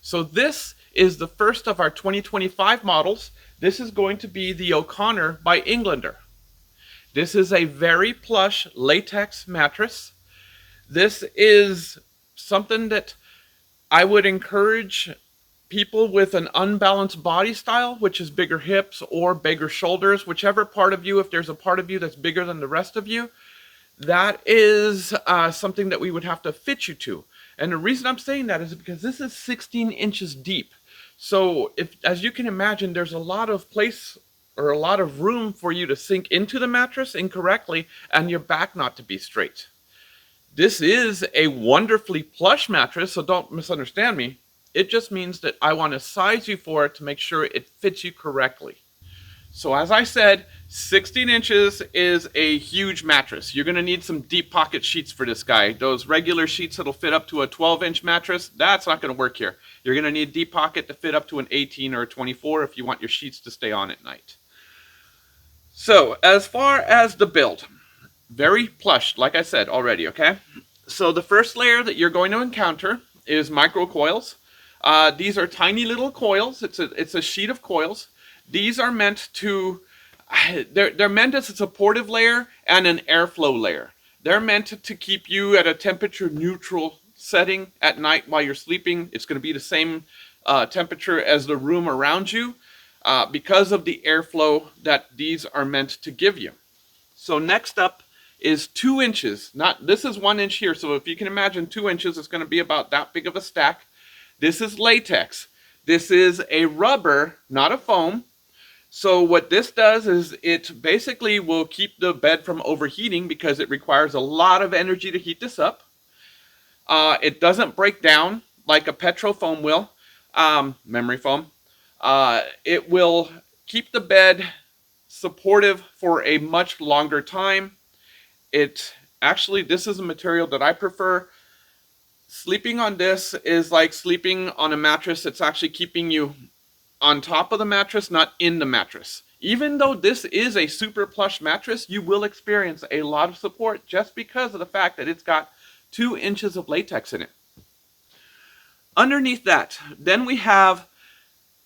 So this is the first of our 2025 models. This is going to be the O'Connor by Englander. This is a very plush latex mattress. This is something that I would encourage people with an unbalanced body style, which is bigger hips or bigger shoulders, whichever part of you, if there's a part of you that's bigger than the rest of you, that is something that we would have to fit you to. And the reason I'm saying that is because this is 16 inches deep. So if, as you can imagine, there's a lot of place or a lot of room for you to sink into the mattress incorrectly and your back not to be straight. This is a wonderfully plush mattress, so don't misunderstand me. It just means that I want to size you for it to make sure it fits you correctly. So as I said, 16 inches is a huge mattress. You're going to need some deep pocket sheets for this guy. Those regular sheets that'll fit up to a 12-inch mattress, that's not going to work here. You're going to need deep pocket to fit up to an 18 or a 24 if you want your sheets to stay on at night. So as far as the build, very plush, like I said already, okay? So the first layer that you're going to encounter is microcoils. These are tiny little coils. It's a sheet of coils. These are meant to, they're meant as a supportive layer and an airflow layer. They're meant to keep you at a temperature neutral setting at night while you're sleeping. It's going to be the same temperature as the room around you because of the airflow that these are meant to give you. So next up is 2 inches. This is 1 inch here, so if you can imagine 2 inches, it's going to be about that big of a stack. This is latex. This is a rubber, not a foam. So what this does is it basically will keep the bed from overheating because it requires a lot of energy to heat this up. It doesn't break down like a petro foam will, memory foam. It will keep the bed supportive for a much longer time. This is a material that I prefer. Sleeping on this is like sleeping on a mattress that's actually keeping you on top of the mattress, not in the mattress. Even though this is a super plush mattress, you will experience a lot of support just because of the fact that it's got 2 inches of latex in it. Underneath that, then we have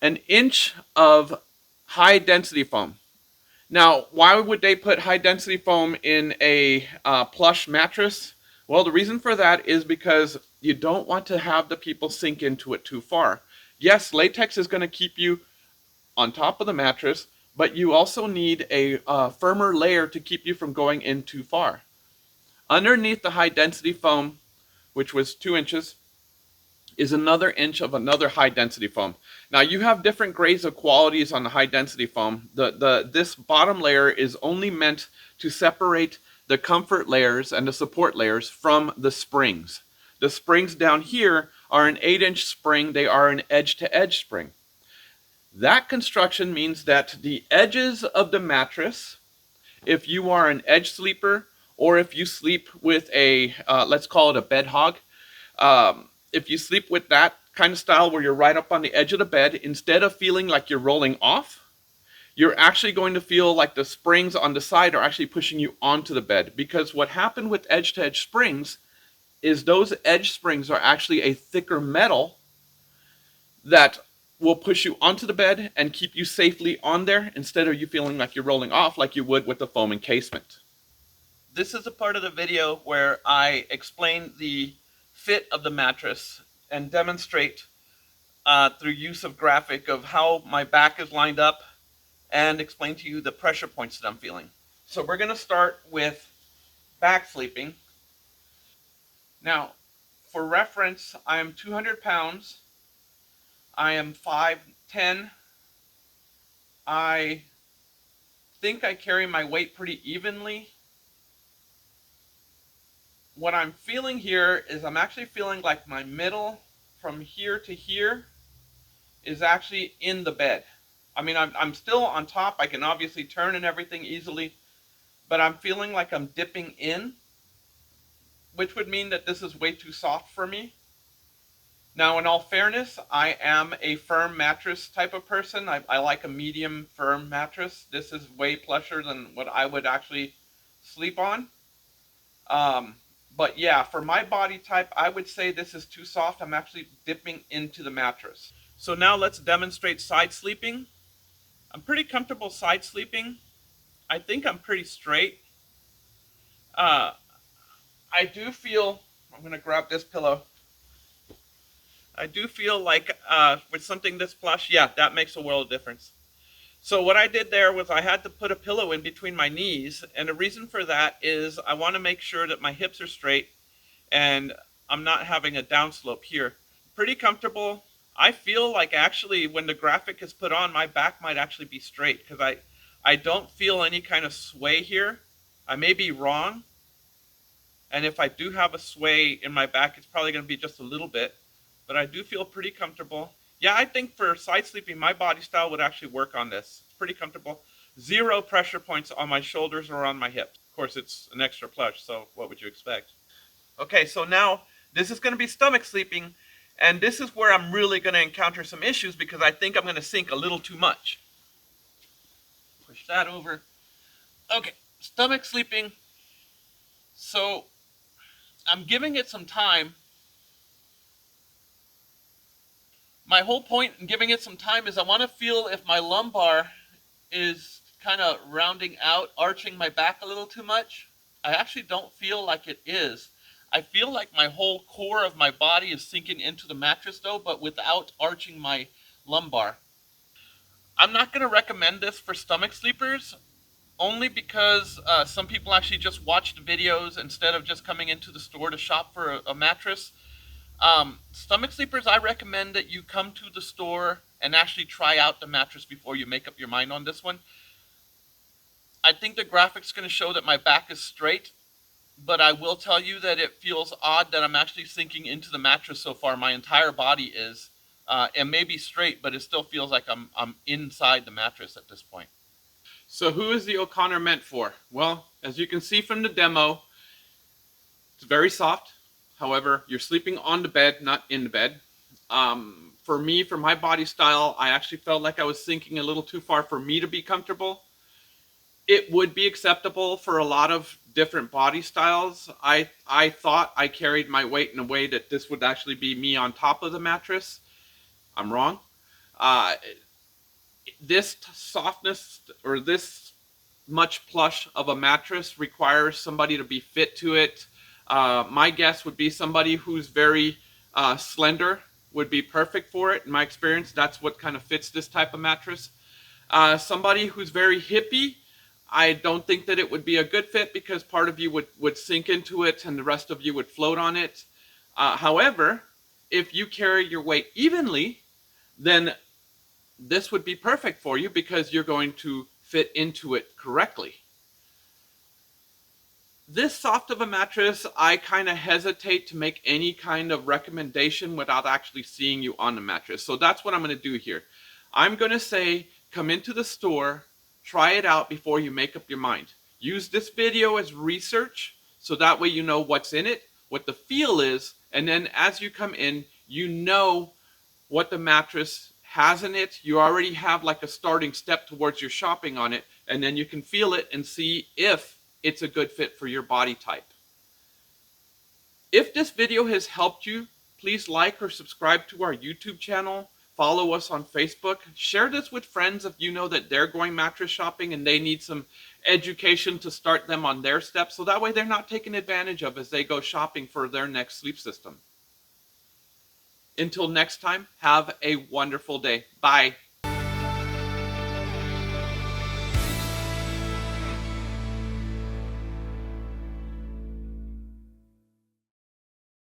an inch of high density foam. Now, why would they put high density foam in a plush mattress? Well, the reason for that is because you don't want to have the people sink into it too far. Yes, latex is going to keep you on top of the mattress, but you also need a firmer layer to keep you from going in too far. Underneath the high density foam, which was 2 inches, is another inch of another high density foam. Now you have different grades of qualities on the high density foam. This bottom layer is only meant to separate the comfort layers and the support layers from the springs. The springs down here are an 8-inch spring. They are an edge-to-edge spring. That construction means that the edges of the mattress, if you are an edge sleeper or if you sleep with a, let's call it a bed hog, if you sleep with that kind of style where you're right up on the edge of the bed, instead of feeling like you're rolling off, you're actually going to feel like the springs on the side are actually pushing you onto the bed. Because what happened with edge-to-edge springs is those edge springs are actually a thicker metal that will push you onto the bed and keep you safely on there instead of you feeling like you're rolling off like you would with the foam encasement. This is a part of the video where I explain the fit of the mattress and demonstrate through use of graphic of how my back is lined up and explain to you the pressure points that I'm feeling. So we're going to start with back sleeping. Now, for reference, I am 200 pounds. I am 5'10". I think I carry my weight pretty evenly. What I'm feeling here is I'm actually feeling like my middle from here to here is actually in the bed. I mean, I'm still on top. I can obviously turn and everything easily, but I'm feeling like I'm dipping in, which would mean that this is way too soft for me. Now, in all fairness, I am a firm mattress type of person. I like a medium firm mattress. This is way plusher than what I would actually sleep on. But yeah, for my body type, I would say this is too soft. I'm actually dipping into the mattress. So now let's demonstrate side sleeping. I'm pretty comfortable side sleeping. I think I'm pretty straight. Uh, I do feel, I'm going to grab this pillow. I do feel like with something this plush, yeah, that makes a world of difference. So what I did there was I had to put a pillow in between my knees. And the reason for that is I want to make sure that my hips are straight and I'm not having a downslope here. Pretty comfortable. I feel like actually when the graphic is put on, my back might actually be straight because I don't feel any kind of sway here. I may be wrong. And if I do have a sway in my back, it's probably going to be just a little bit. But I do feel pretty comfortable. Yeah, I think for side sleeping, my body style would actually work on this. It's pretty comfortable. Zero pressure points on my shoulders or on my hips. Of course, it's an extra plush, so what would you expect? Okay, so now this is going to be stomach sleeping, and this is where I'm really going to encounter some issues because I think I'm going to sink a little too much. Push that over. Okay, stomach sleeping. So I'm giving it some time. My whole point in giving it some time is I want to feel if my lumbar is kind of rounding out, arching my back a little too much. I actually don't feel like it is. I feel like my whole core of my body is sinking into the mattress though, but without arching my lumbar. I'm not going to recommend this for stomach sleepers only because some people actually just watch the videos instead of just coming into the store to shop for a mattress. Stomach sleepers, I recommend that you come to the store and actually try out the mattress before you make up your mind on this one. I think the graphic's going to show that my back is straight, but I will tell you that it feels odd that I'm actually sinking into the mattress so far. My entire body is. It may be straight, but it still feels like I'm inside the mattress at this point. So who is the O'Connor meant for? Well, as you can see from the demo, it's very soft. However, you're sleeping on the bed, not in the bed. For me, for my body style, I actually felt like I was sinking a little too far for me to be comfortable. It would be acceptable for a lot of different body styles. I thought I carried my weight in a way that this would actually be me on top of the mattress. I'm wrong. Uh, this softness or this much plush of a mattress requires somebody to be fit to it. My guess would be somebody who's very slender would be perfect for it. In my experience, that's what kind of fits this type of mattress. Somebody who's very hippie, I don't think that it would be a good fit because part of you would sink into it and the rest of you would float on it. However, if you carry your weight evenly, then this would be perfect for you because you're going to fit into it correctly. This soft of a mattress, I kind of hesitate to make any kind of recommendation without actually seeing you on the mattress. So that's what I'm going to do here. I'm going to say, come into the store, try it out before you make up your mind. Use this video as research, so that way you know what's in it, what the feel is, and then as you come in, you know what the mattress has in it. You already have like a starting step towards your shopping on it, and then you can feel it and see if it's a good fit for your body type. If this video has helped you, please like or subscribe to our YouTube channel. Follow us on Facebook. Share this with friends if you know that they're going mattress shopping and they need some education to start them on their steps, so that way they're not taken advantage of as they go shopping for their next sleep system. Until next time, have a wonderful day. Bye.